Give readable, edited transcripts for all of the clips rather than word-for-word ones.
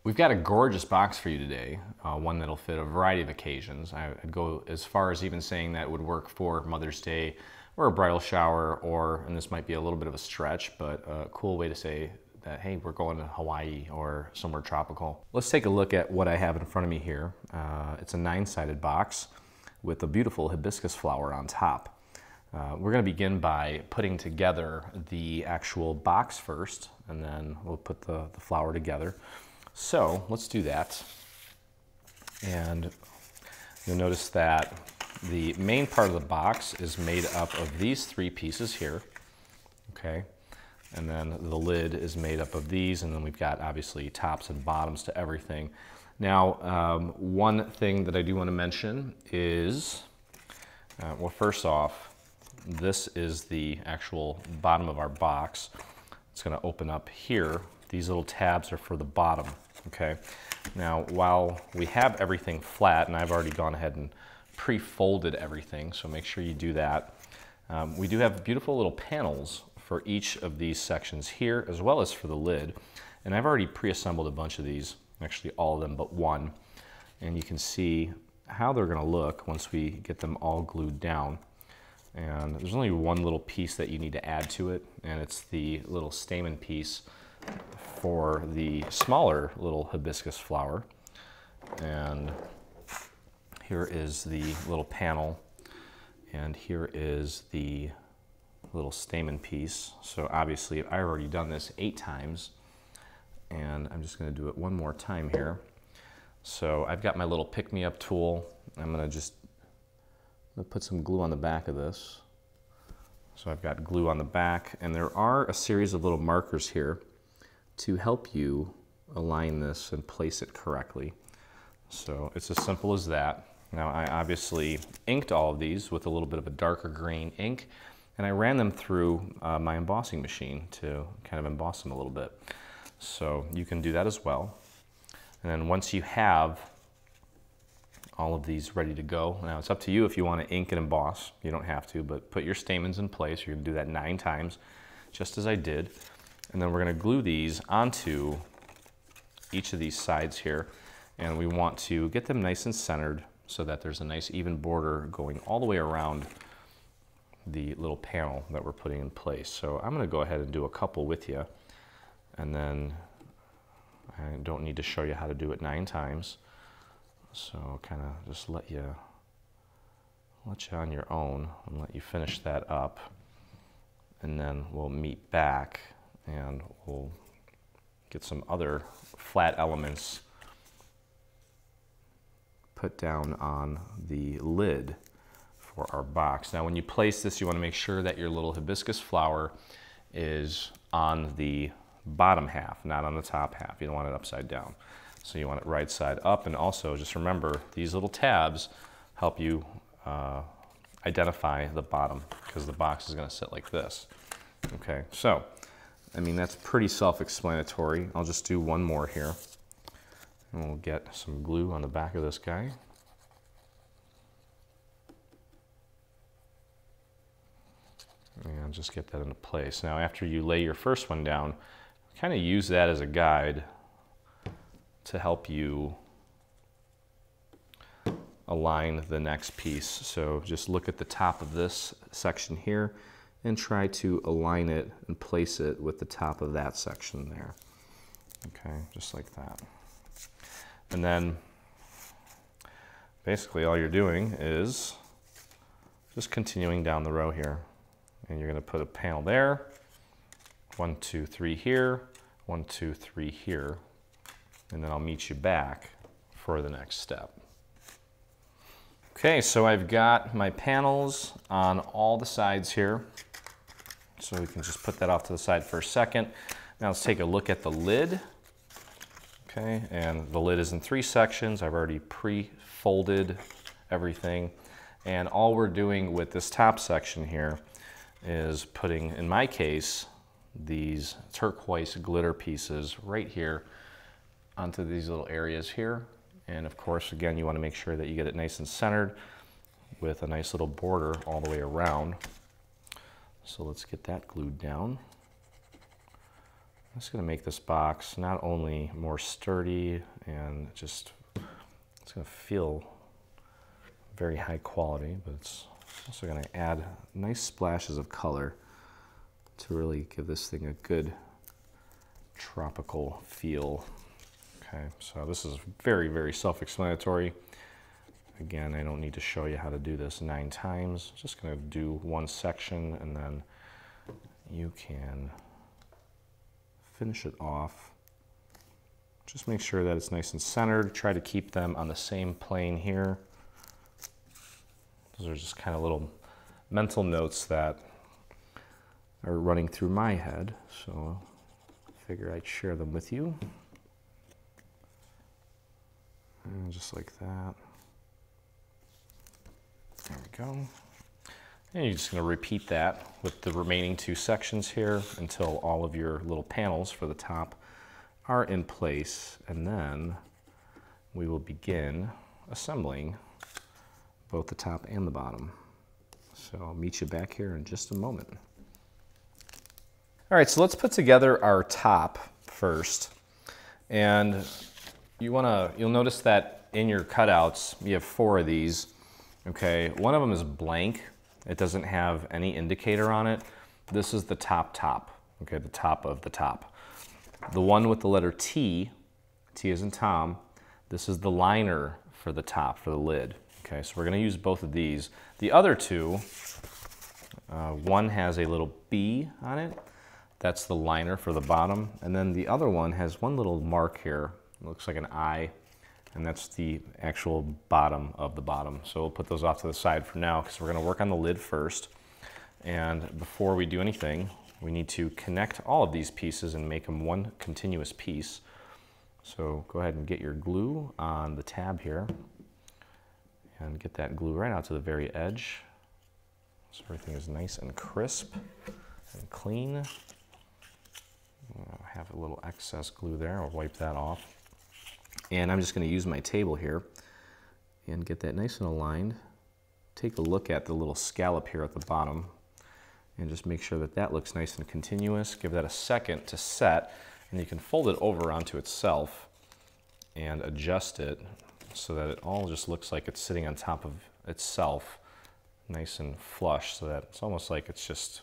We've got a gorgeous box for you today, one that'll fit a variety of occasions. I'd go as far as even saying that would work for Mother's Day or a bridal shower, or, and this might be a little bit of a stretch, but a cool way to say that, hey, we're going to Hawaii or somewhere tropical. Let's take a look at what I have in front of me here. It's a 9-sided box with a beautiful hibiscus flower on top. We're going to begin by putting together the actual box first, and then we'll put the flower together. So let's do that. And you'll notice that the main part of the box is made up of these 3 pieces here, okay? And then the lid is made up of these, and then we've got obviously tops and bottoms to everything. Now, one thing that I do want to mention is, well, first off, this is the actual bottom of our box. It's going to open up here. These little tabs are for the bottom, okay? Now, while we have everything flat, and I've already gone ahead and pre-folded everything, so make sure you do that. We do have beautiful little panels for each of these sections here, as well as for the lid. And I've already pre-assembled a bunch of these, actually all of them but one. And you can see how they're gonna look once we get them all glued down. And there's only one little piece that you need to add to it, and it's the little stamen piece for the smaller little hibiscus flower. And here is the little panel, and here is the little stamen piece. So obviously I've already done this 8 times, and I'm just going to do it one more time here. So I've got my little pick-me-up tool. I'm going to put some glue on the back of this. So I've got glue on the back, and there are a series of little markers here to help you align this and place it correctly. So it's as simple as that. Now, I obviously inked all of these with a little bit of a darker green ink, and I ran them through my embossing machine to kind of emboss them a little bit. So you can do that as well. And then once you have all of these ready to go, now it's up to you if you want to ink and emboss. You don't have to, but put your stamens in place. You're going to do that 9 times, just as I did. And then we're going to glue these onto each of these sides here. And we want to get them nice and centered so that there's a nice even border going all the way around the little panel that we're putting in place. So I'm going to go ahead and do a couple with you, and then I don't need to show you how to do it 9 times. So kind of just let you on your own and let you finish that up, and then we'll meet back and we'll get some other flat elements put down on the lid for our box. Now when you place this, you want to make sure that your little hibiscus flower is on the bottom half, not on the top half. You don't want it upside down. So you want it right side up, and also just remember these little tabs help you identify the bottom, because the box is going to sit like this. Okay, so I mean, that's pretty self-explanatory. I'll just do one more here, and we'll get some glue on the back of this guy. And just get that into place. Now, after you lay your first one down, kind of use that as a guide to help you align the next piece. So just look at the top of this section here and try to align it and place it with the top of that section there. Okay, just like that. And then basically all you're doing is just continuing down the row here. And you're going to put a panel there, 1, 2, 3 here, 1, 2, 3 here, and then I'll meet you back for the next step. Okay, so I've got my panels on all the sides here, so we can just put that off to the side for a second. Now let's take a look at the lid. Okay, and the lid is in 3 sections. I've already pre-folded everything, and all we're doing with this top section here is putting, in my case, these turquoise glitter pieces right here onto these little areas here. And of course, again, you want to make sure that you get it nice and centered with a nice little border all the way around. So let's get that glued down. I'm just going to make this box not only more sturdy and just, it's going to feel very high quality, but it's also going to add nice splashes of color to really give this thing a good tropical feel. Okay, so this is very, very self-explanatory. Again, I don't need to show you how to do this 9 times. Just going to do one section and then you can finish it off. Just make sure that it's nice and centered. Try to keep them on the same plane here. Those are just kind of little mental notes that are running through my head, so I figure I'd share them with you. And just like that. There we go. And you're just going to repeat that with the remaining 2 sections here until all of your little panels for the top are in place, and then we will begin assembling both the top and the bottom. So I'll meet you back here in just a moment. All right, so let's put together our top first. And you'll notice that in your cutouts, you have 4 of these. Okay, one of them is blank. It doesn't have any indicator on it. This is the top, okay, the top of the top. The one with the letter T, T as in Tom, this is the liner for the top, for the lid. Okay, so we're gonna use both of these. The other 2, one has a little B on it. That's the liner for the bottom. And then the other one has one little mark here. It looks like an eye. And that's the actual bottom of the bottom. So we'll put those off to the side for now because we're gonna work on the lid first. And before we do anything, we need to connect all of these pieces and make them one continuous piece. So go ahead and get your glue on the tab here and get that glue right out to the very edge. So everything is nice and crisp and clean. I have a little excess glue there, I'll wipe that off. And I'm just going to use my table here and get that nice and aligned. Take a look at the little scallop here at the bottom and just make sure that that looks nice and continuous. Give that a second to set, and you can fold it over onto itself and adjust it so that it all just looks like it's sitting on top of itself, nice and flush, so that it's almost like it's just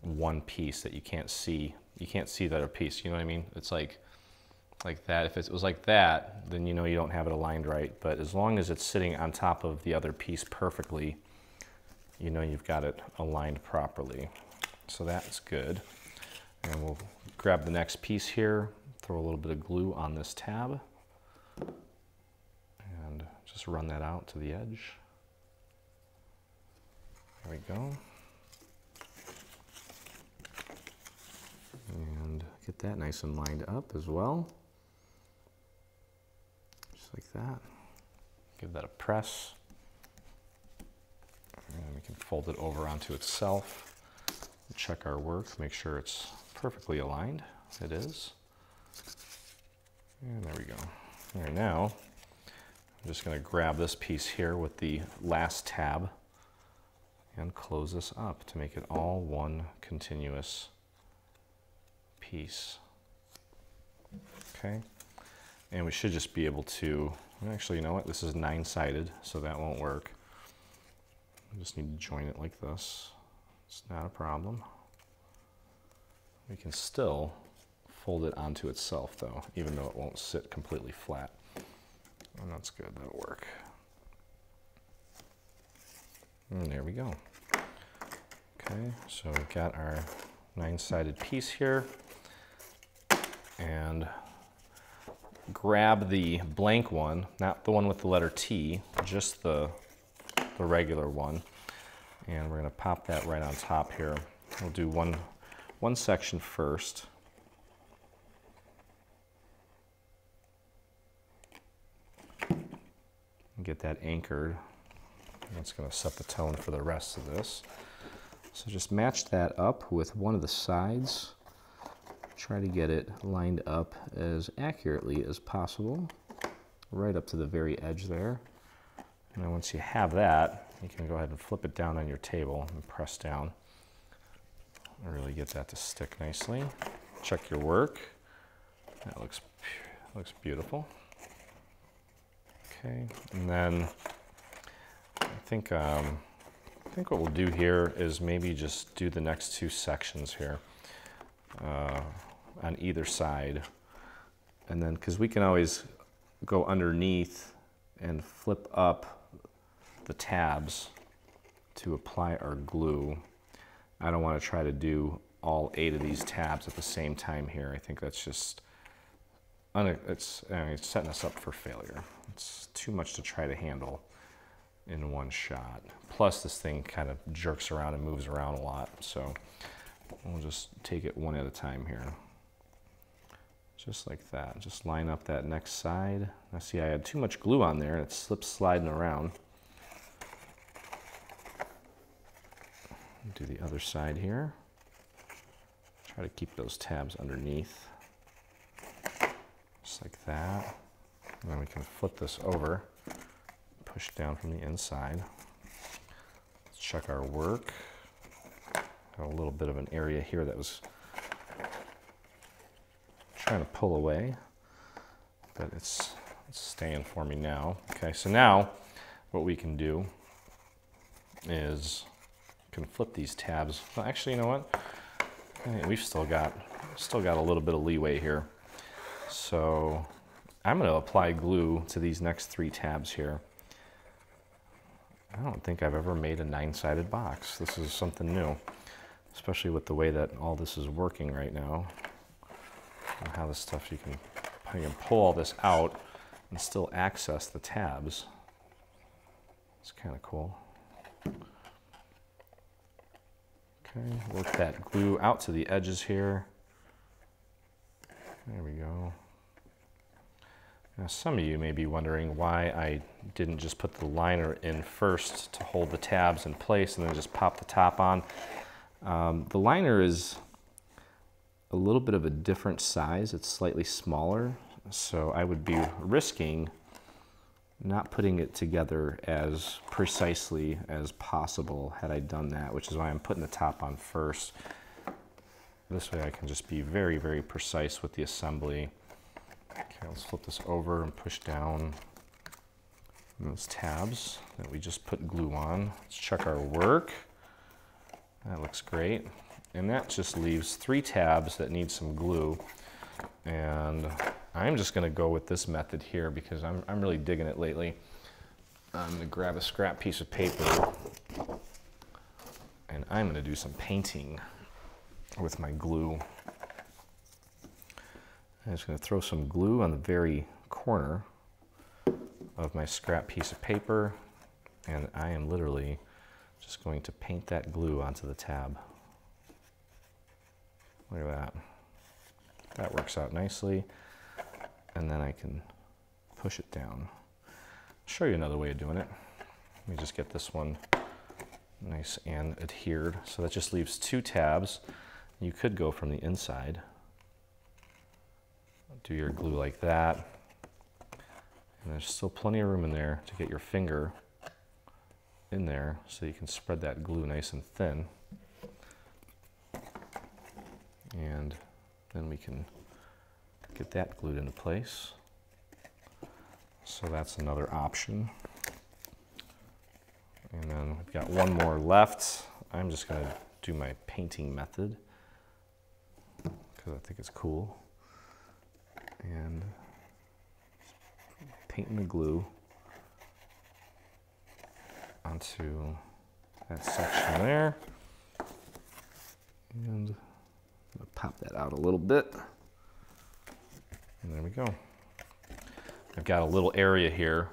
one piece that you can't see. You can't see the other piece, you know what I mean? It's like that. If it was like that, then you know you don't have it aligned right. But as long as it's sitting on top of the other piece perfectly, you know you've got it aligned properly. So that's good. And we'll grab the next piece here, throw a little bit of glue on this tab, and just run that out to the edge. There we go. And get that nice and lined up as well. Just like that. Give that a press. And we can fold it over onto itself. Check our work, make sure it's perfectly aligned. It is. And there we go. All right, now I'm just going to grab this piece here with the last tab and close this up to make it all one continuous piece. Okay, and we should just be able to, actually, you know what, this is 9-sided, so that won't work. We just need to join it like this. It's not a problem. We can still fold it onto itself though, even though it won't sit completely flat. And that's good, that'll work. And there we go. Okay, so we've got our 9-sided piece here. And grab the blank one, not the one with the letter T, just the regular one. And we're going to pop that right on top here. We'll do one section first. And get that anchored. That's going to set the tone for the rest of this. So just match that up with one of the sides. Try to get it lined up as accurately as possible, right up to the very edge there. And then once you have that, you can go ahead and flip it down on your table and press down and really get that to stick nicely. check your work. That looks beautiful. Okay, and then I think what we'll do here is maybe just do the next two sections here on either side. And then, because we can always go underneath and flip up the tabs to apply our glue. I don't want to try to do all 8 of these tabs at the same time here. I think that's just, it's setting us up for failure. It's too much to try to handle in one shot. Plus this thing kind of jerks around and moves around a lot. So we'll just take it one at a time here. Just like that. Just line up that next side. Now see, I had too much glue on there and it slips sliding around. Do the other side here. Try to keep those tabs underneath. Just like that. And then we can flip this over, push down from the inside. Let's check our work. Got a little bit of an area here that was trying to pull away, but it's staying for me now. Okay, so now what we can do is can flip these tabs. Well, actually, you know what? We've still got a little bit of leeway here. So I'm going to apply glue to these next 3 tabs here. I don't think I've ever made a 9-sided box. This is something new, especially with the way that all this is working right now. And how this stuff, you can pull all this out and still access the tabs. It's kind of cool. Okay, work that glue out to the edges here. There we go. Now some of you may be wondering why I didn't just put the liner in first to hold the tabs in place and then just pop the top on. The liner is a little bit of a different size. It's slightly smaller, so I would be risking not putting it together as precisely as possible had I done that, which is why I'm putting the top on first. This way I can just be very, very precise with the assembly. Okay, let's flip this over and push down those tabs that we just put glue on. Let's check our work. That looks great. And that just leaves 3 tabs that need some glue. And I'm just gonna go with this method here because I'm really digging it lately. I'm gonna grab a scrap piece of paper and I'm gonna do some painting with my glue. I'm just gonna throw some glue on the very corner of my scrap piece of paper, and I am literally just going to paint that glue onto the tab. Look at that. That works out nicely. And then I can push it down. I'll show you another way of doing it. Let me just get this one nice and adhered. So that just leaves 2 tabs. You could go from the inside. Do your glue like that. And there's still plenty of room in there to get your finger in there so you can spread that glue nice and thin. And then we can get that glued into place. So that's another option. And then we've got one more left. I'm just going to do my painting method because I think it's cool. And painting the glue onto that section there. And I'm going to pop that out a little bit. And there we go. I've got a little area here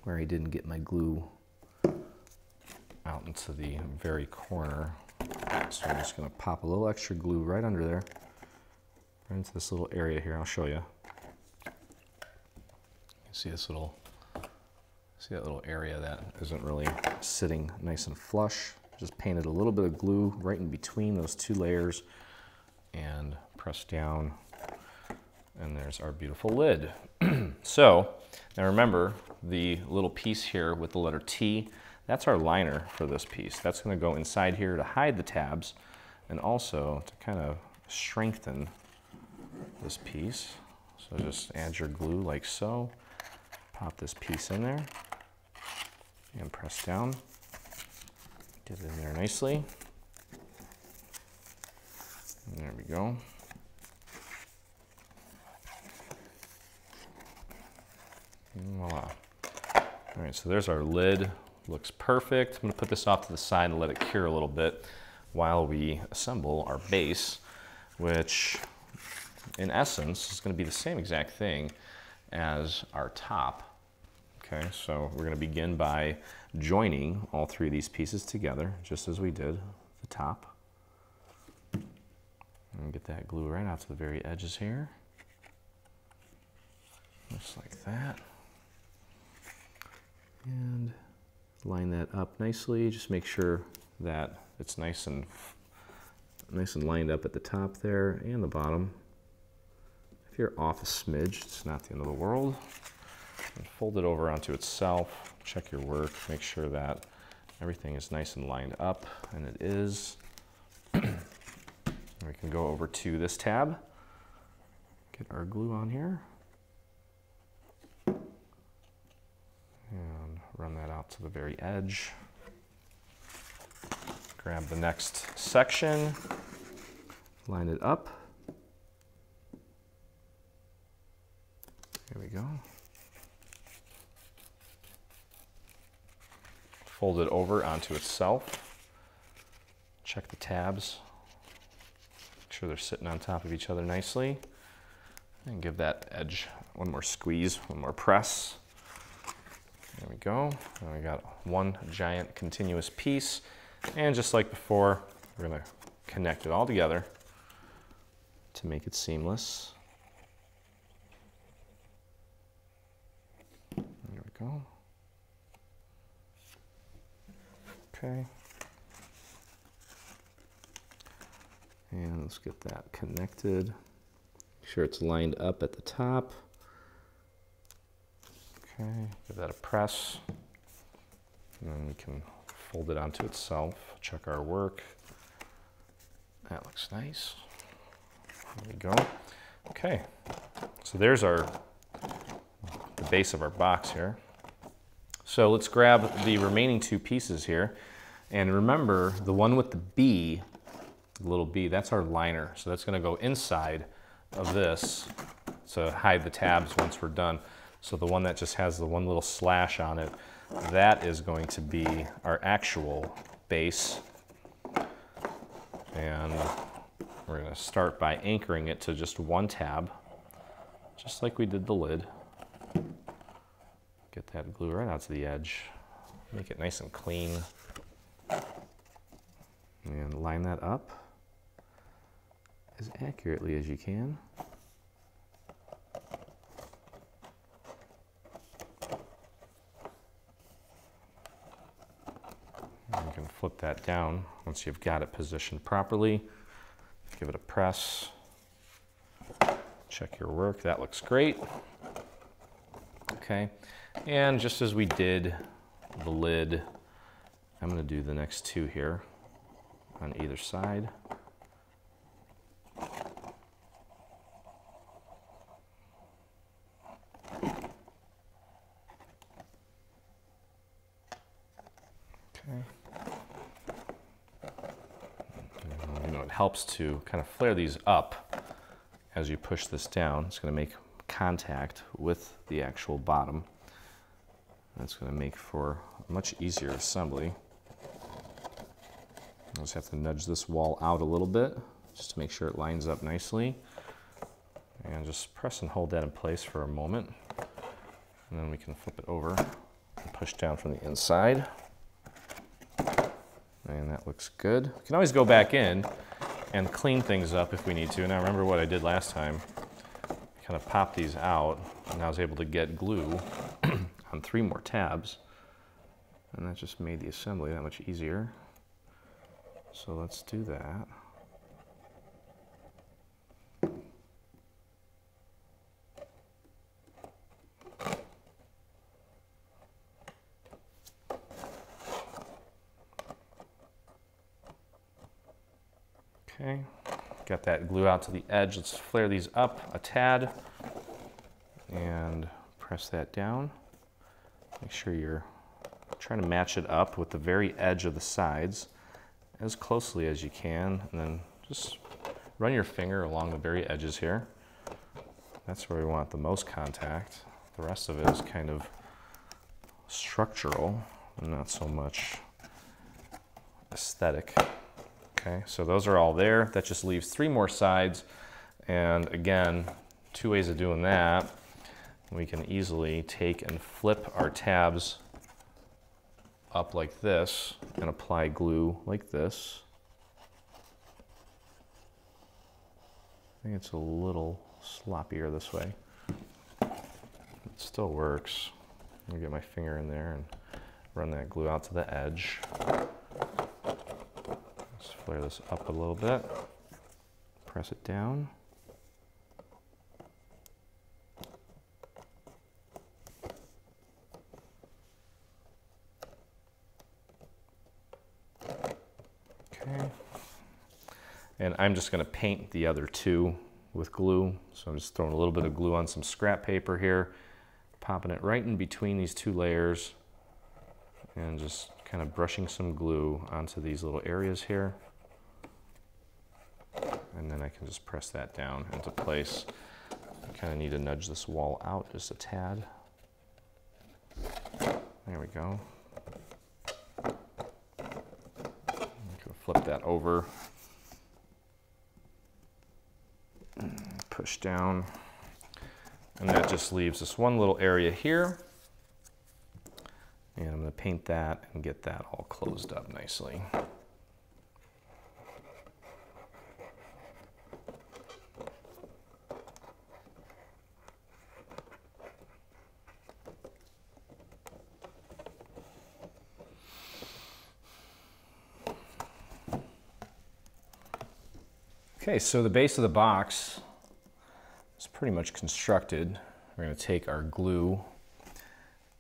where I didn't get my glue out into the very corner. So I'm just going to pop a little extra glue right under there, right into this little area here. I'll show you. You can see this little, see that little area that isn't really sitting nice and flush. Just painted a little bit of glue right in between those 2 layers and press down. And there's our beautiful lid. So now remember the little piece here with the letter T, that's our liner for this piece. That's going to go inside here to hide the tabs and also to kind of strengthen this piece. So just add your glue like so. Pop this piece in there and press down. Get it in there nicely. And there we go. And voila. All right, so there's our lid. Looks perfect. I'm gonna put this off to the side and let it cure a little bit while we assemble our base, which in essence is gonna be the same exact thing as our top. Okay, so we're gonna begin by joining all three of these pieces together, just as we did the top. And get that glue right out to the very edges here. Just like that. And line that up nicely. Just make sure that it's nice and lined up at the top there and the bottom. If you're off a smidge, it's not the end of the world. And fold it over onto itself. Check your work. Make sure that everything is nice and lined up, and it is. We can go over to this tab. Get our glue on here. And run that out to the very edge. Grab the next section, line it up. There we go. Fold it over onto itself. Check the tabs. Make sure they're sitting on top of each other nicely. And give that edge one more squeeze, one more press. There we go. Now we got one giant continuous piece. And just like before, we're gonna connect it all together to make it seamless. There we go. Okay. And let's get that connected. Make sure it's lined up at the top. Okay, give that a press. And then we can fold it onto itself. Check our work. That looks nice. There we go. Okay, so there's the base of our box here. So let's grab the remaining two pieces here. And remember, the one with the B, the little B, that's our liner. So that's gonna go inside of this to hide the tabs once we're done. So the one that just has the one little slash on it, that is going to be our actual base. And we're gonna start by anchoring it to just one tab, just like we did the lid. Get that glue right out to the edge. Make it nice and clean. And line that up as accurately as you can. And you can flip that down once you've got it positioned properly. Give it a press. Check your work. That looks great. Okay. And just as we did the lid, I'm going to do the next two here on either side. Okay. You know, it helps to kind of flare these up as you push this down. It's going to make contact with the actual bottom. That's going to make for a much easier assembly. I just have to nudge this wall out a little bit just to make sure it lines up nicely. And just press and hold that in place for a moment. And then we can flip it over and push down from the inside. And that looks good. We can always go back in and clean things up if we need to. Now remember what I did last time. I kind of popped these out and I was able to get glue on 3 more tabs. And that just made the assembly that much easier. So let's do that. Okay, got that glue out to the edge. Let's flare these up a tad and press that down. Make sure you're trying to match it up with the very edge of the sides as closely as you can, and then just run your finger along the very edges here. That's where we want the most contact. The rest of it is kind of structural and not so much aesthetic. Okay, so those are all there. That just leaves 3 more sides. And again, 2 ways of doing that. We can easily take and flip our tabs up like this and apply glue like this. I think it's a little sloppier this way. It still works. I'm gonna get my finger in there and run that glue out to the edge. Let's flare this up a little bit. Press it down. Okay. And I'm just going to paint the other 2 with glue. So I'm just throwing a little bit of glue on some scrap paper here, popping it right in between these 2 layers, and just kind of brushing some glue onto these little areas here. And then I can just press that down into place. I kind of need to nudge this wall out just a tad. There we go. Flip that over, push down, and that just leaves this one little area here. And I'm going to paint that and get that all closed up nicely. Okay, so the base of the box is pretty much constructed. We're going to take our glue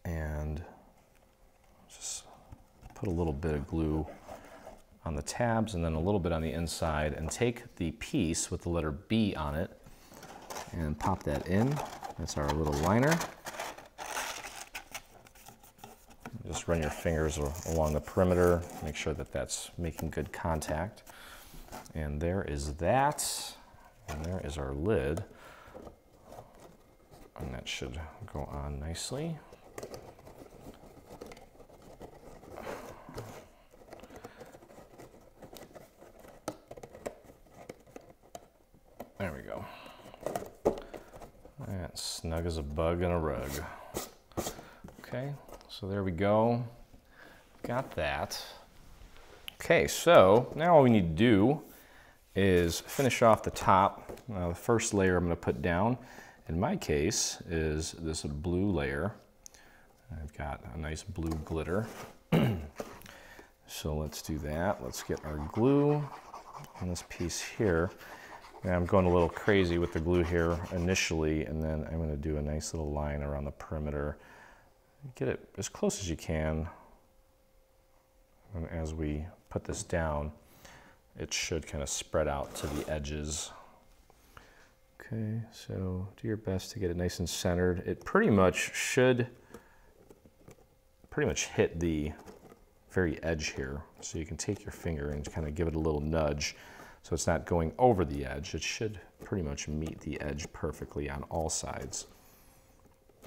and just put a little bit of glue on the tabs and then a little bit on the inside, and take the piece with the letter B on it and pop that in. That's our little liner. Just run your fingers along the perimeter, make sure that that's making good contact. And there is that, and there is our lid, and that should go on nicely. There we go. That's snug as a bug in a rug. Okay, so there we go. Got that. Okay, so now all we need to do is finish off the top. The first layer I'm going to put down, in my case, is this blue layer. I've got a nice blue glitter. So let's do that. Let's get our glue on this piece here. And I'm going a little crazy with the glue here initially, and then I'm going to do a nice little line around the perimeter. Get it as close as you can. And as we put this down, it should kind of spread out to the edges. Okay, so do your best to get it nice and centered. It pretty much should hit the very edge here. So you can take your finger and kind of give it a little nudge so it's not going over the edge. It should pretty much meet the edge perfectly on all sides.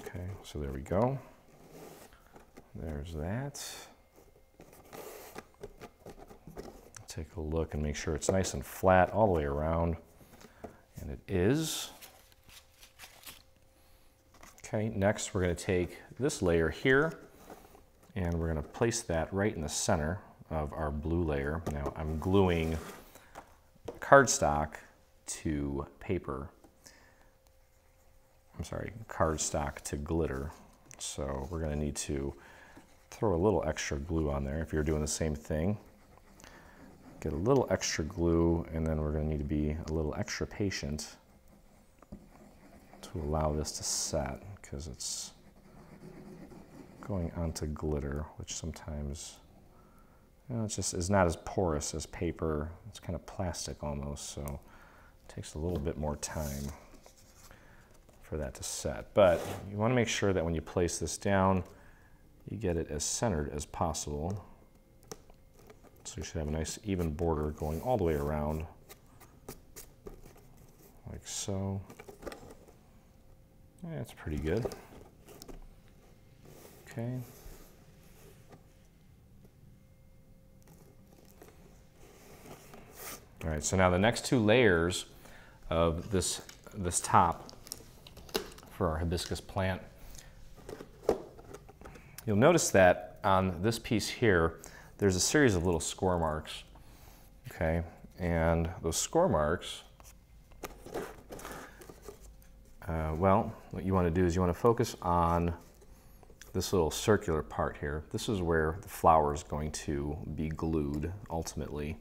Okay, so there we go. There's that. Take a look and make sure it's nice and flat all the way around, and it is. Okay, next we're going to take this layer here and we're going to place that right in the center of our blue layer. Now I'm gluing cardstock to paper. I'm sorry, cardstock to glitter. So we're going to need to throw a little extra glue on there if you're doing the same thing. Get a little extra glue, and then we're going to need to be a little extra patient to allow this to set, because it's going onto glitter, which sometimes, you know, it's just is not as porous as paper. It's kind of plastic almost, so takes a little bit more time for that to set. But you want to make sure that when you place this down, you get it as centered as possible. So you should have a nice even border going all the way around, like so. Yeah, that's pretty good. Okay. All right, so now the next two layers of this top for our hibiscus plant, you'll notice that on this piece here, there's a series of little score marks, okay? And those score marks, well, what you want to do is you want to focus on this little circular part here. This is where the flower is going to be glued ultimately.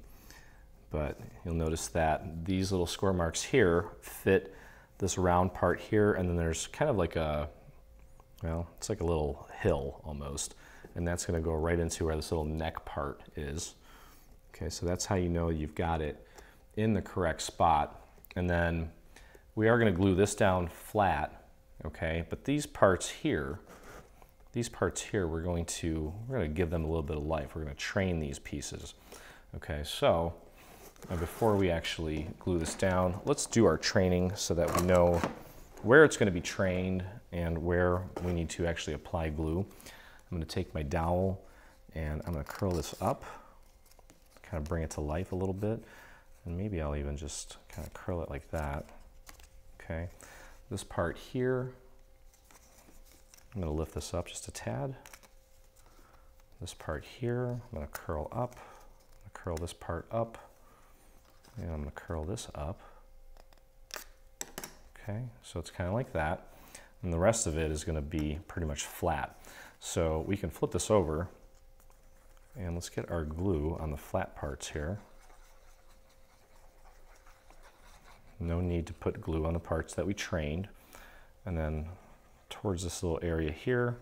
But you'll notice that these little score marks here fit this round part here, and then there's kind of like a, well, it's like a little hill almost, and that's going to go right into where this little neck part is. Okay, so that's how you know you've got it in the correct spot. And then we are going to glue this down flat, okay, but these parts here, we're going to give them a little bit of life. We're going to train these pieces. Okay, so before we actually glue this down, let's do our training so that we know where it's going to be trained and where we need to actually apply glue. I'm going to take my dowel and I'm going to curl this up, kind of bring it to life a little bit, and maybe I'll even just kind of curl it like that. Okay, this part here, I'm going to lift this up just a tad. This part here, I'm going to curl up, I'm going to curl this part up, and I'm going to curl this up. Okay, so it's kind of like that. And the rest of it is going to be pretty much flat. So we can flip this over and let's get our glue on the flat parts here. No need to put glue on the parts that we trained. And then towards this little area here,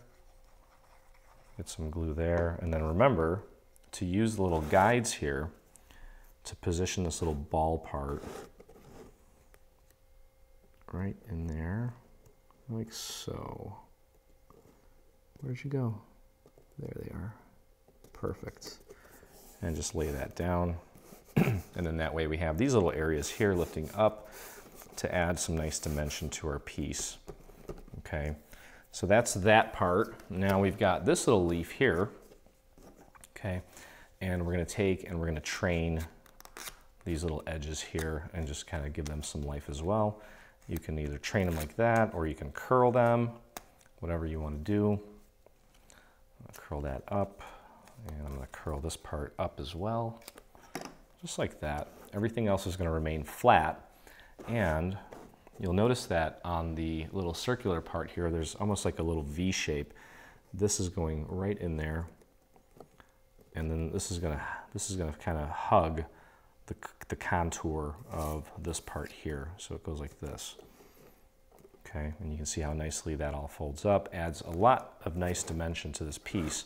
get some glue there. And then remember to use the little guides here to position this little ball part right in there, like so. Where'd you go? There they are. Perfect. And just lay that down. And then that way we have these little areas here lifting up to add some nice dimension to our piece. Okay, so that's that part. Now we've got this little leaf here. Okay, and we're going to take and we're going to train these little edges here and just kind of give them some life as well. You can either train them like that or you can curl them, whatever you want to do. I'm going to curl that up, and I'm going to curl this part up as well, just like that. Everything else is going to remain flat, and you'll notice that on the little circular part here, there's almost like a little V shape. This is going right in there, and then this is going to kind of hug the contour of this part here. So it goes like this. Okay, and you can see how nicely that all folds up, adds a lot of nice dimension to this piece.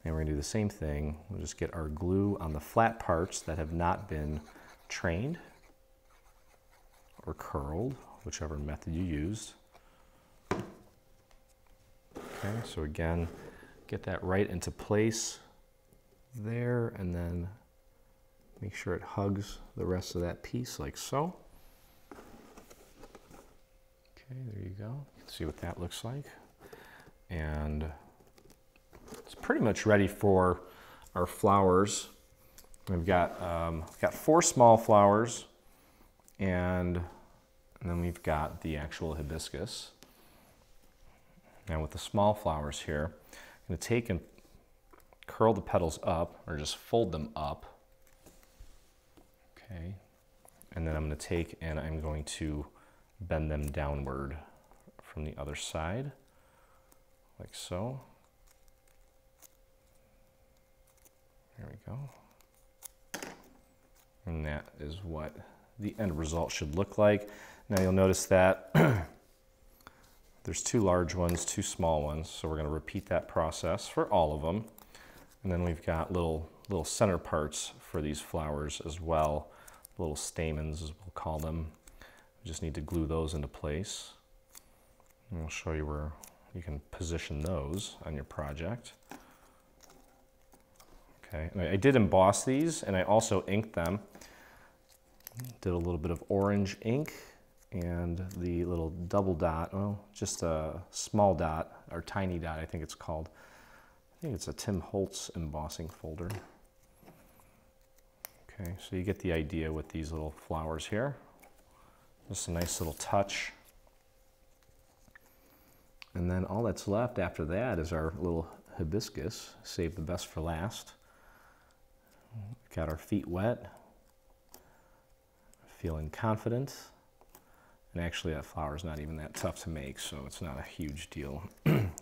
And we're going to do the same thing. We'll just get our glue on the flat parts that have not been trained or curled, whichever method you used. Okay, so again, get that right into place there, and then make sure it hugs the rest of that piece like so. Okay, there you go. You can see what that looks like. And it's pretty much ready for our flowers. We've got 4 small flowers, and then we've got the actual hibiscus. Now with the small flowers here, I'm going to take and curl the petals up, or just fold them up. Okay, and then I'm going to take and I'm going to bend them downward from the other side, like so. There we go. And that is what the end result should look like. Now you'll notice that there's 2 large ones, 2 small ones, so we're going to repeat that process for all of them. And then we've got little center parts for these flowers as well, little stamens as we'll call them. We just need to glue those into place. And I'll show you where you can position those on your project. Okay, and I did emboss these, and I also inked them. Did a little bit of orange ink and the little double dot, well, just a small dot, or tiny dot I think it's called. I think it's a Tim Holtz embossing folder. Okay, so you get the idea with these little flowers here. Just a nice little touch. And then all that's left after that is our little hibiscus. Save the best for last. Got our feet wet. Feeling confident. And actually that flower is not even that tough to make, so it's not a huge deal.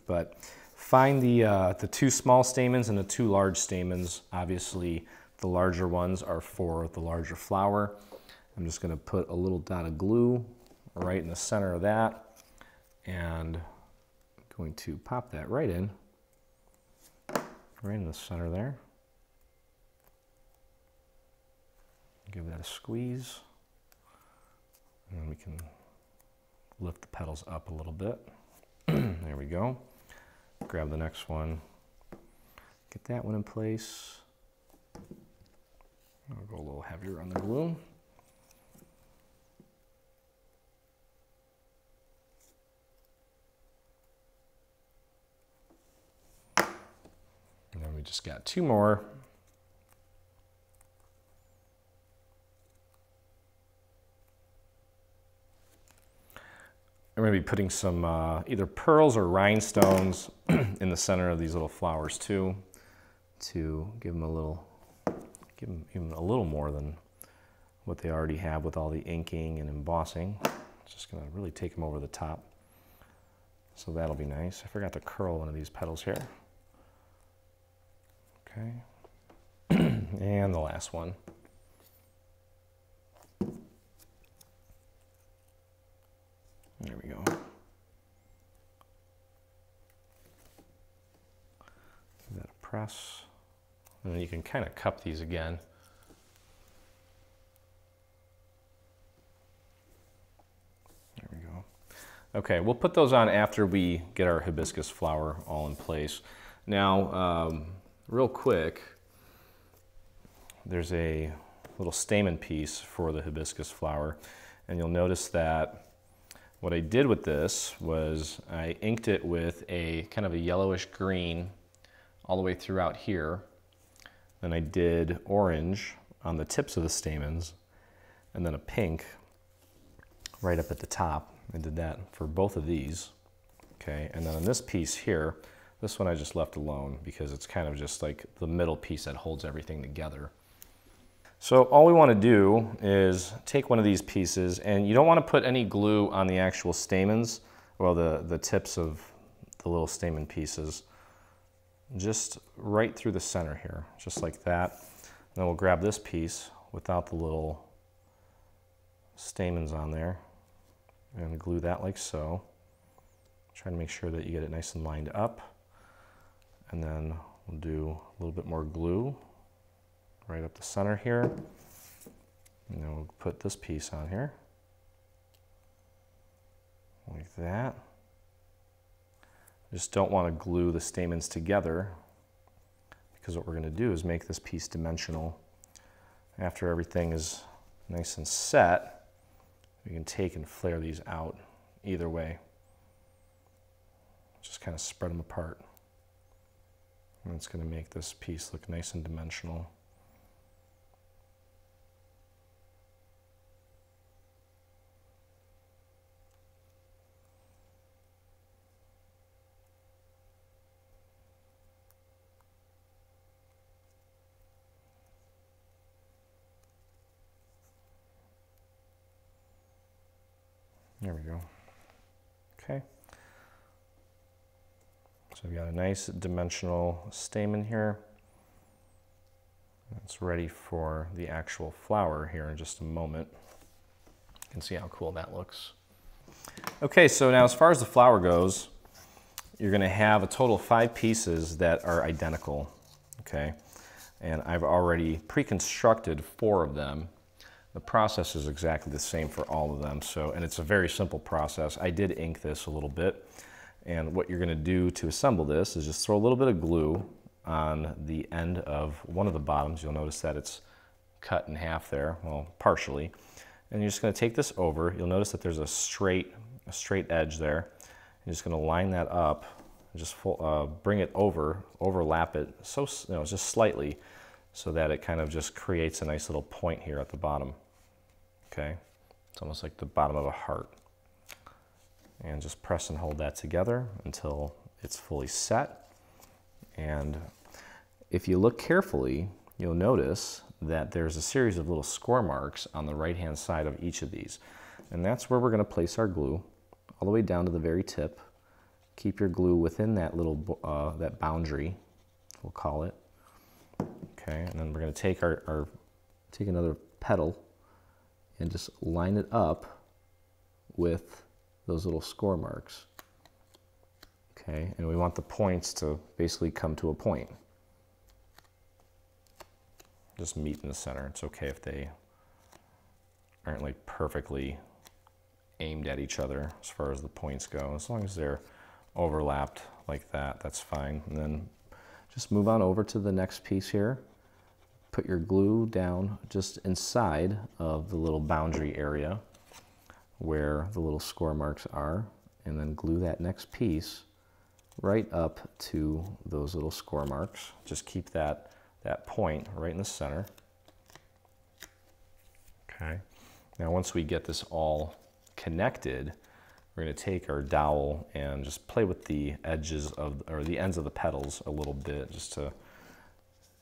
But find the 2 small stamens and the 2 large stamens. Obviously the larger ones are for the larger flower. I'm just going to put a little dot of glue right in the center of that, and I'm going to pop that right in the center there. Give that a squeeze, and then we can lift the petals up a little bit. There we go. Grab the next one, get that one in place. I'll go a little heavier on the glue. And then we just got 2 more. I'm going to be putting some either pearls or rhinestones in the center of these little flowers too, to give them a little, even a little more than what they already have with all the inking and embossing. It's just going to really take them over the top. So that'll be nice. I forgot to curl one of these petals here. Okay. And the last one. There we go. Give that a press. And then you can kind of cup these again. There we go. Okay, we'll put those on after we get our hibiscus flower all in place. Now, real quick, there's a little stamen piece for the hibiscus flower, and you'll notice that what I did with this was I inked it with a kind of a yellowish green all the way throughout here. Then I did orange on the tips of the stamens, and then a pink right up at the top. I did that for both of these. Okay, and then on this piece here, this one I just left alone because it's kind of just like the middle piece that holds everything together. So all we want to do is take one of these pieces, and you don't want to put any glue on the actual stamens, well, the tips of the little stamen pieces, just right through the center here, just like that. And then we'll grab this piece without the little stamens on there and glue that like so. Try to make sure that you get it nice and lined up. And then we'll do a little bit more glue right up the center here. And then we'll put this piece on here, like that. Just don't want to glue the stamens together, because what we're going to do is make this piece dimensional. After everything is nice and set, we can take and flare these out either way. Just kind of spread them apart. And it's going to make this piece look nice and dimensional. There we go. Okay. So we've got a nice dimensional stamen here. It's ready for the actual flower here in just a moment. You can see how cool that looks. Okay, so now as far as the flower goes, you're going to have a total of 5 pieces that are identical. Okay, and I've already pre-constructed 4 of them. The process is exactly the same for all of them. So, and it's a very simple process. I did ink this a little bit. And what you're going to do to assemble this is just throw a little bit of glue on the end of one of the bottoms. You'll notice that it's cut in half there, well, partially. And you're just going to take this over. You'll notice that there's a straight edge there. You're just going to line that up, and just bring it over, overlap it, so just slightly, so that it kind of just creates a nice little point here at the bottom. Okay, it's almost like the bottom of a heart. And just press and hold that together until it's fully set. And if you look carefully, you'll notice that there's a series of little score marks on the right-hand side of each of these. And that's where we're going to place our glue, all the way down to the very tip. Keep your glue within that little that boundary, we'll call it. Okay, and then we're going to take take another petal and just line it up with those little score marks. Okay, and we want the points to basically come to a point. Just meet in the center. It's okay if they aren't like perfectly aimed at each other as far as the points go. As long as they're overlapped like that, that's fine. And then just move on over to the next piece here. Put your glue down just inside of the little boundary area where the little score marks are, and then glue that next piece right up to those little score marks. Just keep that point right in the center. Okay. Now once we get this all connected, we're going to take our dowel and just play with the edges of, or the ends of the petals a little bit, just to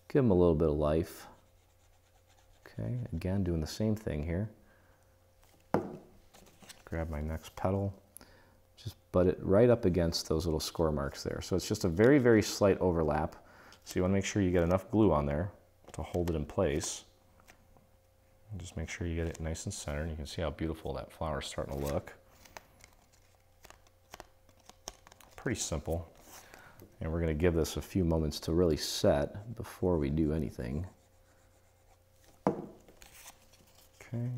give them a little bit of life. Okay, again, doing the same thing here. Grab my next petal, just butt it right up against those little score marks there. So it's just a very, very slight overlap. So you want to make sure you get enough glue on there to hold it in place. And just make sure you get it nice and centered. And you can see how beautiful that flower is starting to look. Pretty simple. And we're going to give this a few moments to really set before we do anything. Okay.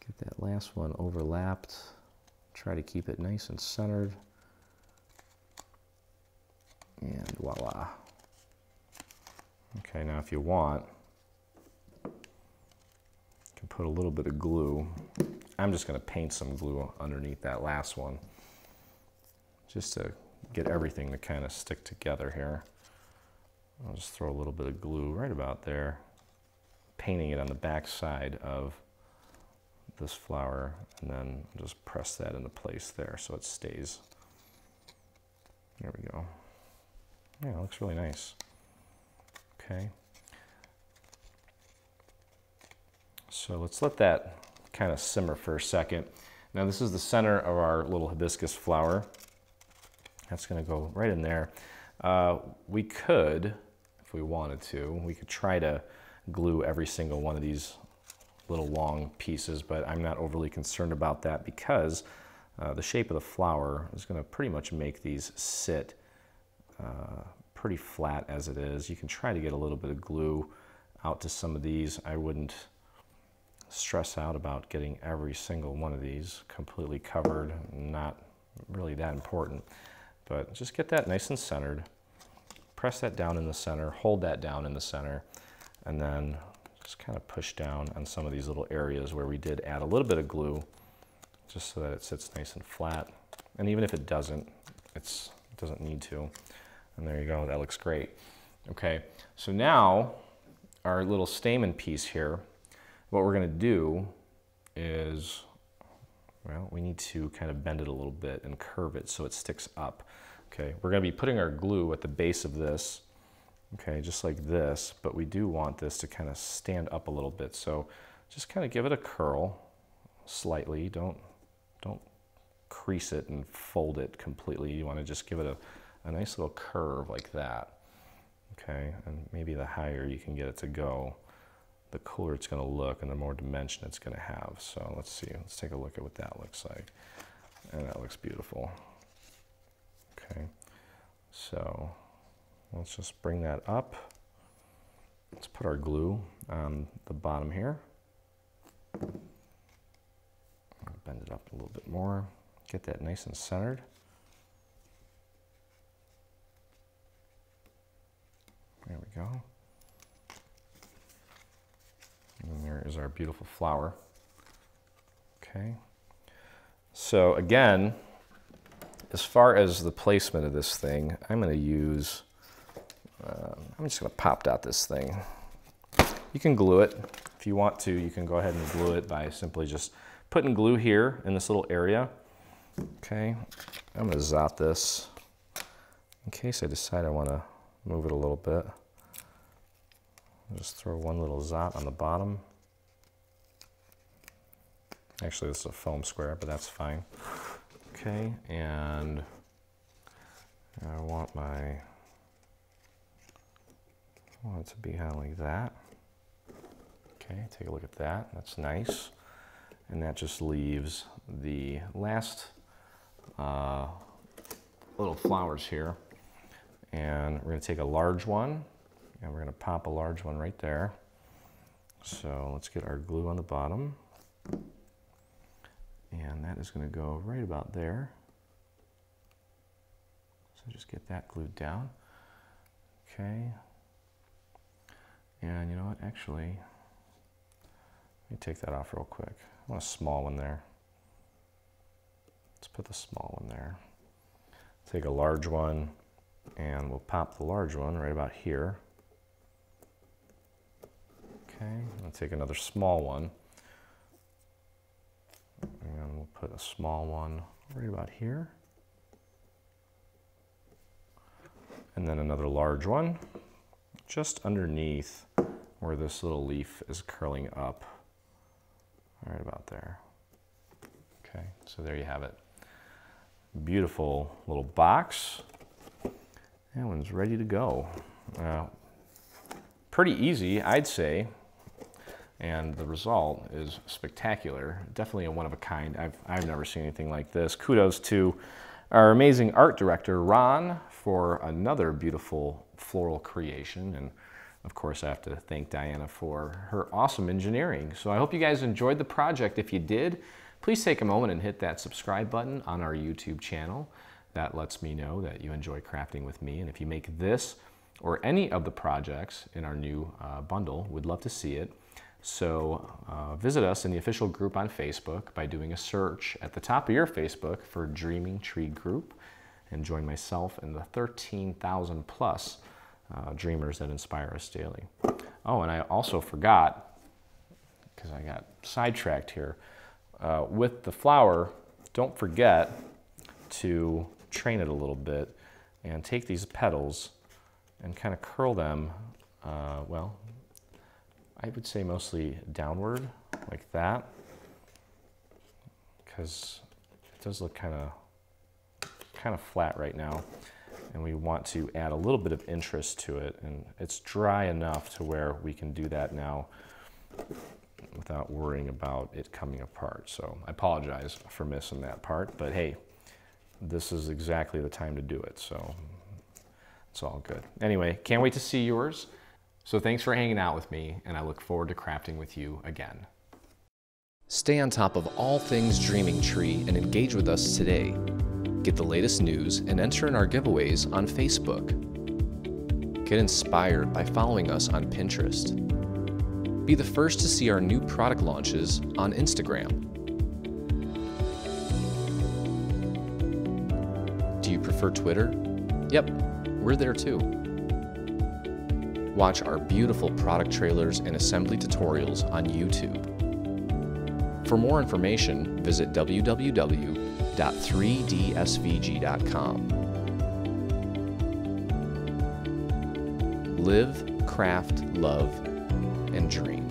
Get that last one overlapped. Try to keep it nice and centered. And voila. Okay, now if you want, you can put a little bit of glue. I'm just going to paint some glue underneath that last one, just to get everything to kind of stick together here. I'll just throw a little bit of glue right about there, painting it on the back side of this flower, and then just press that into place there so it stays. There we go. Yeah, it looks really nice. Okay. So let's let that kind of simmer for a second. Now this is the center of our little hibiscus flower. That's going to go right in there. We could, if we wanted to, we could try to glue every single one of these little long pieces, but I'm not overly concerned about that because the shape of the flower is going to pretty much make these sit pretty flat as it is. You can try to get a little bit of glue out to some of these. I wouldn't stress out about getting every single one of these completely covered. Not really that important, but just get that nice and centered. Press that down in the center, hold that down in the center, and then just kind of push down on some of these little areas where we did add a little bit of glue, just so that it sits nice and flat. And even if it doesn't, it doesn't need to. And there you go, that looks great. Okay, so now our little stamen piece here, what we're gonna do is, well, we need to kind of bend it a little bit and curve it so it sticks up. Okay, we're gonna be putting our glue at the base of this, okay, just like this, but we do want this to kind of stand up a little bit. So just kind of give it a curl slightly. Don't crease it and fold it completely. You want to just give it a nice little curve like that. Okay, and maybe the higher you can get it to go, the cooler it's going to look and the more dimension it's going to have. So let's see, let's take a look at what that looks like. And that looks beautiful. Okay, so let's just bring that up. Let's put our glue on the bottom here. Bend it up a little bit more. Get that nice and centered. There we go. And there is our beautiful flower. Okay. So again, as far as the placement of this thing, I'm going to use, I'm just going to pop dot this thing. You can glue it. If you want to, you can go ahead and glue it by simply just putting glue here in this little area. Okay, I'm going to zot this in case I decide I want to move it a little bit. I'll just throw one little zot on the bottom. Actually, this is a foam square, but that's fine. Okay, and I want it to be kind of like that. Okay, take a look at that. That's nice. And that just leaves the last little flowers here. And we're going to take a large one, and we're going to pop a large one right there. So let's get our glue on the bottom. And that is going to go right about there. So just get that glued down. Okay. And you know what, actually, let me take that off real quick. I want a small one there. Let's put the small one there. Take a large one, and we'll pop the large one right about here. Okay, I'll take another small one. And we'll put a small one right about here. And then another large one just underneath where this little leaf is curling up. Right about there. Okay, so there you have it. Beautiful little box. That one's ready to go. Pretty easy, I'd say. And the result is spectacular. Definitely a one of a kind. I've never seen anything like this. Kudos to our amazing art director, Ron, for another beautiful floral creation. And of course, I have to thank Diana for her awesome engineering. So I hope you guys enjoyed the project. If you did, please take a moment and hit that subscribe button on our YouTube channel. That lets me know that you enjoy crafting with me. And if you make this or any of the projects in our new bundle, we'd love to see it. So visit us in the official group on Facebook by doing a search at the top of your Facebook for Dreaming Tree Group, and join myself and the 13,000 plus dreamers that inspire us daily. Oh, and I also forgot, because I got sidetracked here, with the flower, don't forget to train it a little bit and take these petals and kind of curl them, well, I would say mostly downward, like that, because it does look kind of flat right now, and we want to add a little bit of interest to it, and it's dry enough to where we can do that now without worrying about it coming apart. So I apologize for missing that part, but hey, this is exactly the time to do it, so it's all good. Anyway, can't wait to see yours. So thanks for hanging out with me, and I look forward to crafting with you again. Stay on top of all things Dreaming Tree and engage with us today. Get the latest news and enter in our giveaways on Facebook. Get inspired by following us on Pinterest. Be the first to see our new product launches on Instagram. Do you prefer Twitter? Yep, we're there too. Watch our beautiful product trailers and assembly tutorials on YouTube. For more information, visit www.3dsvg.com. Live, craft, love, and dream.